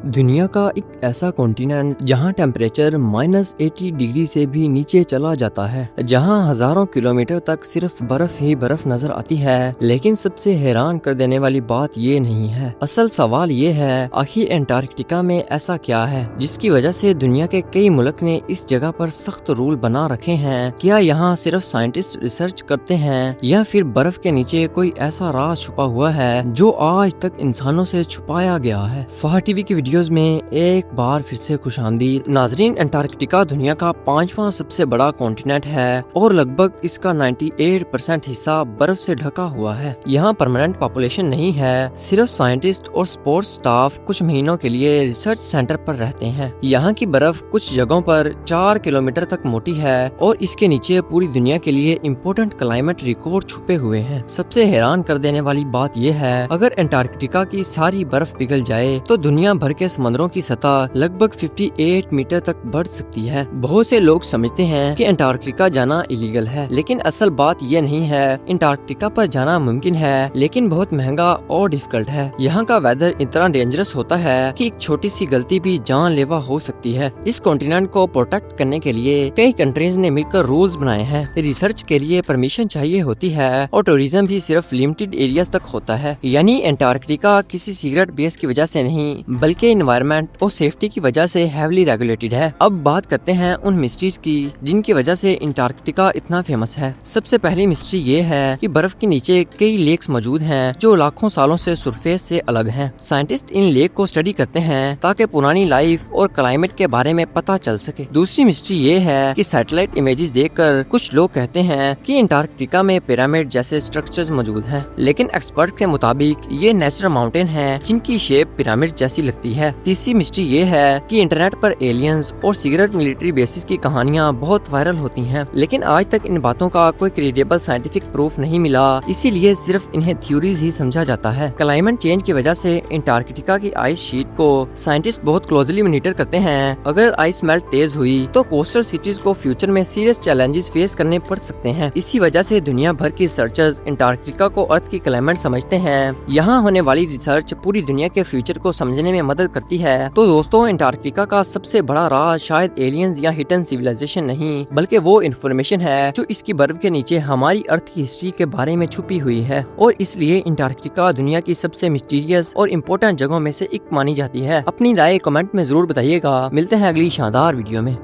دنیا کا ایک ایسا کانٹیننٹ جہاں ٹیمپریچر -80 ڈگری سے بھی نیچے چلا جاتا ہے، جہاں ہزاروں کلومیٹر تک صرف برف ہی برف نظر آتی ہے۔ لیکن سب سے حیران کر دینے والی بات یہ نہیں ہے، اصل سوال یہ ہے آخر انٹارکٹیکا میں ایسا کیا ہے جس کی وجہ سے دنیا کے کئی ملک نے اس جگہ پر سخت رول بنا رکھے ہیں۔ کیا یہاں صرف سائنٹسٹ ریسرچ کرتے ہیں یا پھر برف کے نیچے کوئی ایسا راز چھپا ہوا ہے جو آج تک انسانوں سے چھپایا گیا ہے؟ فہد ٹی وی کی ویڈیوز میں ایک بار پھر سے خوش آمدید ناظرین۔ انٹارکٹیکا دنیا کا 5واں سب سے بڑا کانٹیننٹ ہے اور لگ بھگ اس کا 98% حصہ برف سے ڈھکا ہوا ہے۔ یہاں پرماننٹ پاپولیشن نہیں ہے، صرف سائنٹسٹ اور سپورٹس سٹاف کچھ مہینوں کے لیے ریسرچ سینٹر پر رہتے ہیں۔ یہاں کی برف کچھ جگہوں پر 4 کلومیٹر تک موٹی ہے اور اس کے نیچے پوری دنیا کے لیے امپورٹنٹ کلائمیٹ ریکارڈ چھپے ہوئے ہیں۔ سب سے حیران کر دینے والی بات یہ ہے اگر انٹارکٹیکا کی ساری برف پگھل جائے تو دنیا بھر کے سمندروں کی سطح لگ بھگ 58 میٹر تک بڑھ سکتی ہے۔ بہت سے لوگ سمجھتے ہیں کہ انٹارکٹیکا جانا الیگل ہے، لیکن اصل بات یہ نہیں ہے۔ انٹارکٹیکا پر جانا ممکن ہے لیکن بہت مہنگا اور ڈیفیکلٹ ہے۔ یہاں کا ویدر اتنا ڈینجرس ہوتا ہے کہ ایک چھوٹی سی غلطی بھی جان لیوا ہو سکتی ہے۔ اس کانٹیننٹ کو پروٹیکٹ کرنے کے لیے کئی کنٹریز نے مل کر رولز بنائے ہیں۔ ریسرچ کے لیے پرمیشن چاہیے ہوتی ہے اور ٹورزم بھی صرف لمیٹڈ ایریاز تک ہوتا ہے۔ یعنی انٹارکٹیکا کسی سیکرٹ بیس کی وجہ سے نہیں بلکہ انوائرمنٹ اور سیفٹی کی وجہ سے ہیولی ریگولیٹڈ ہے۔ اب بات کرتے ہیں ان مسٹریز کی جن کی وجہ سے انٹارکٹیکا اتنا فیمس ہے۔ سب سے پہلی مسٹری یہ ہے کہ برف کے نیچے کئی لیکس موجود ہیں جو لاکھوں سالوں سے سرفیس سے الگ ہیں۔ سائنٹسٹ ان لیک کو اسٹڈی کرتے ہیں تاکہ پرانی لائف اور کلائمیٹ کے بارے میں پتہ چل سکے۔ دوسری مسٹری یہ ہے کہ سیٹلائٹ امیجز دیکھ کر کچھ لوگ کہتے ہیں کہ انٹارکٹیکا میں پیرامڈ جیسے سٹرکچرز موجود ہیں، لیکن ایکسپرٹ کے مطابق یہ نیچرل ماؤنٹین ہیں جن کی شیپ پیرامڈ جیسی لگتی ہے۔ تیسری مسٹری یہ ہے کہ انٹرنیٹ پر ایلینز اور سیکرٹ ملٹری بیسز کی کہانیاں بہت وائرل ہوتی ہیں، لیکن آج تک ان باتوں کا کوئی کریڈیبل سائنٹیفک پروف نہیں ملا، اسی لیے صرف انہیں تھیوریز ہی سمجھا جاتا ہے۔ کلائمیٹ چینج کی وجہ سے انٹارکٹیکا کی آئس شیٹ کو سائنٹسٹ بہت کلوزلی مانیٹر کرتے ہیں۔ اگر آئس میلٹ تیز ہوئی تو کوسٹل سٹیز کو فیوچر میں سیریس چیلنجز فیس کرنے پڑ سکتے ہیں۔ اسی وجہ سے دنیا بھر کی ریسرچرز انٹارکٹیکا کو ارتھ کی کلائمیٹ سمجھتے ہیں۔ یہاں ہونے والی ریسرچ پوری دنیا کے فیوچر کو سمجھنے میں مدد کرتی ہے۔ تو دوستوں، انٹارکٹیکا کا سب سے بڑا راز شاید ایلینز یا ہڈن سیویلائزیشن نہیں بلکہ وہ انفارمیشن ہے جو اس کی برف کے نیچے ہماری ارتھ کی ہسٹری کے بارے میں چھپی ہوئی ہے، اور اس لیے انٹارکٹیکا دنیا کی سب سے مسٹیریس اور امپورٹنٹ جگہوں میں سے ایک مانی جاتی ہے۔ اپنی رائے کمنٹ میں ضرور بتائیے گا۔ ملتے ہیں اگلی شاندار ویڈیو میں۔